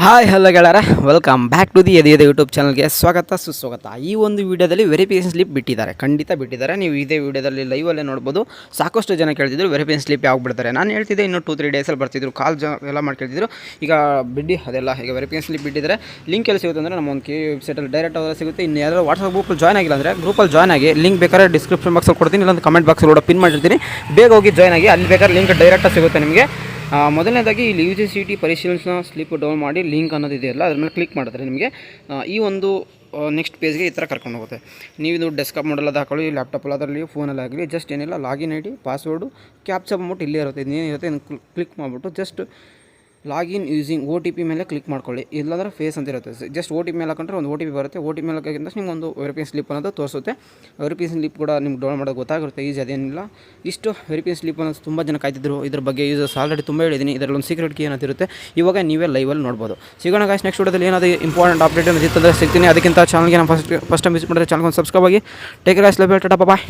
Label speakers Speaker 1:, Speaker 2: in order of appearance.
Speaker 1: Hi hello ಗೆಳರ, welcome back to the ಎದೆ YouTube ಚಾನಲ್ಗೆ ಸ್ವಾಗತ ಸುಸ್ವಾಗತ. ಈ ಒಂದು ವಿಡಿಯೋದಲ್ಲಿ ವೆರಿಫಿಕೇಷನ್ ಸ್ಲಿಪ್ ಬಿಟ್ಟಿದ್ದಾರೆ, ಖಂಡಿತ ಬಿಟ್ಟಿದ್ದಾರೆ. ನೀವು ಇದೇ ವಿಡಿಯೋದಲ್ಲಿ ಲೈವಲ್ಲೇ ನೋಡ್ಬೋದು. ಸಾಕಷ್ಟು ಜನ ಕೇಳ್ತಿದ್ರು ವೆರಿಫಿಕೇಷನ್ ಸ್ಲಿಪ್ ಯಾವಾಗ ಬಿಡ್ತಾರೆ. ನಾನು ಹೇಳ್ತಿದ್ದೆ ಇನ್ನೂ 2-3 ಡೇಸಲ್ಲಿ ಬರ್ತಿದ್ರು, ಎಲ್ಲ ಮಾಡ್ಕೊಳ್ತಿದ್ರು. ಈಗ ಬಿಡಿ ಅದೆಲ್ಲ, ಈಗ ವೆರಿಫಿಕೇಷನ್ ಸ್ಲಿಪ್ ಬಿಟ್ಟಿದ್ದಾರೆ. ಲಿಂಕ್ ಎಲ್ಲಿ ಸಿಗುತ್ತೆ ಅಂದರೆ ನಮ್ಮ ಒಂದು ವೆಬ್ಸೈಟಲ್ಲಿ ಡೈರೆಕ್ಟ್ ಅವರ ಸಿಗುತ್ತೆ. ಇನ್ನು ಯಾರು ವಾಟ್ಸಪ್ ಗ್ರೂಪಲ್ಲಿ ಜಾಯ್ನ್ ಆಗಿಲ್ಲ ಅಂದರೆ ಗ್ರೂಪಲ್ಲಿ ಜಾಯ್ನ್ ಆಗಿ. ಲಿಂಕ್ ಬೇಕಾದ್ರೆ ಡಿಸ್ಕ್ರಿಪ್ಷನ್ ಬಾಕ್ಸಲ್ಲಿ ಕೊಡ್ತೀನಿ, ಇಲ್ಲಾಂದ್ರೆ ಕಮೆಂಟ್ ಬಾಕ್ಸಲ್ಲಿ ಕೂಡ ಪಿನ್ ಮಾಡಿರ್ತೀನಿ. ಬೇಗ ಹೋಗಿ ಜಾಯ್ನ್ ಆಗಿ, ಅಲ್ಲಿ ಬೇಕಾದ್ರೆ ಲಿಂಕ್ ಡೈರೆಕ್ಟಾಗಿ ಸಿಗುತ್ತೆ ನಿಮಗೆ. ಮೊದಲನೇದಾಗಿ ಇಲ್ಲಿ UGCET ಪರಿಶೀಲನಾ ಸ್ಲಿಪ್ ಡೌನ್ ಮಾಡಿ ಲಿಂಕ್ ಅನ್ನೋದು ಇದೆಯಲ್ಲ, ಅದ್ರ ಮೇಲೆ ಕ್ಲಿಕ್ ಮಾಡಿದ್ರೆ ನಿಮಗೆ ಈ ಒಂದು ನೆಕ್ಸ್ಟ್ ಪೇಜ್ಗೆ ಈ ಥರ ಕರ್ಕೊಂಡು ಹೋಗುತ್ತೆ. ನೀವು ಇದು ಡೆಸ್ಕ್ಟಾಪ್ ಮಾಡಲ್ಲ ಹಾಕೊಳ್ಳಿ, ಲ್ಯಾಪ್ಟಾಪಲ್ಲಿ ಅದರಲ್ಲಿ ಫೋನಲ್ಲಿ ಆಗಲಿ, ಜಸ್ಟ್ ಏನಿಲ್ಲ ಲಾಗಿನ್ ಐಡಿ, ಪಾಸ್ವರ್ಡು, ಕ್ಯಾಪ್ಚಾ ಬಂದ್ಬಿಟ್ಟು ಇಲ್ಲೇ ಇರುತ್ತೆ. ಇನ್ನೇನಿರುತ್ತೆ ಇದನ್ನು ಕ್ಲಿಕ್ ಮಾಡಿಬಿಟ್ಟು ಜಸ್ಟ್ ಲಾಗಿನ್ ಯೂಸಿಂಗ್ OTP ಮೇಲೆ ಕ್ಲಿಕ್ ಮಾಡ್ಕೊಳ್ಳಿ. ಇಲ್ಲಾಂದರೆ ಫೇಸ್ ಅಂತ ಇರುತ್ತೆ. ಜಸ್ಟ್ OTP ಮೇಲೆ ಹಾಕೊಂಡ್ರೆ ಒಂದು OTP ಬರುತ್ತೆ. OTP ಮೇಲೆ ಹಾಕಿದ ನಿಮ್ಗೆ ಒಂದು ವೆರಿಫಿಕೇಷನ್ ಸ್ಲಿಪ್ ಅನ್ನೋದು ತೋರಿಸುತ್ತೆ. ವೆರಿಫಿಕೇಷನ್ ಸ್ಲಿಪ್ ಕೂಡ ನಿಮ್ಗೆ ಡೌನ್ ಮಾಡೋದು ಗೊತ್ತಾಗಿರುತ್ತೆ, ಈಸಿ ಅದೇನಿಲ್ಲ. ಇಷ್ಟು ವೆರಿಫಿಕೇಷನ್ ಸ್ಲಿಪ್ ಅನ್ನೋದು ತುಂಬ ಜನ ಕಾಯ್ತಿದ್ರು. ಇದ್ರ ಬಗ್ಗೆ ಯೂಸರ್ಸ್ ಆಲ್ರೆಡಿ ತುಂಬ ಹೇಳಿದ್ದೀನಿ. ಇದರಲ್ಲಿ ಒಂದು ಸೀಕ್ರೆಟ್ ಕೀ ಏನಾದಿರುತ್ತೆ, ಇವಾಗ ನೀವೇ ಲೈವಲ್ಲಿ ನೋಡ್ಬೋದು. ಸಿಗೋಣ ಗಾಯ್ಸ್ ನೆಕ್ಸ್ಟ್ ವಿಡಿಯೋದಲ್ಲಿ. ಏನಾದರೂ ಇಂಪಾರ್ಟೆಂಟ್ ಅಪ್ಡೇಟ್ ಅನ್ನೋದು ಇತ್ತಂದರೆ ಸಿಗ್ತೀನಿ. ಅದಕ್ಕಿಂತ ಚಾನಲ್ಗೆ ನಾನು ಫಸ್ಟ್ ಟೈಮ್ ವಿಸಿಟ್ ಮಾಡಿದ್ರೆ ಚಾನಲ್ಗೆ ಒಂದು ಸಬ್ಸ್ಕ್ರೈಬ್ ಆಗಿ. Take care guys, love you, tata, bye.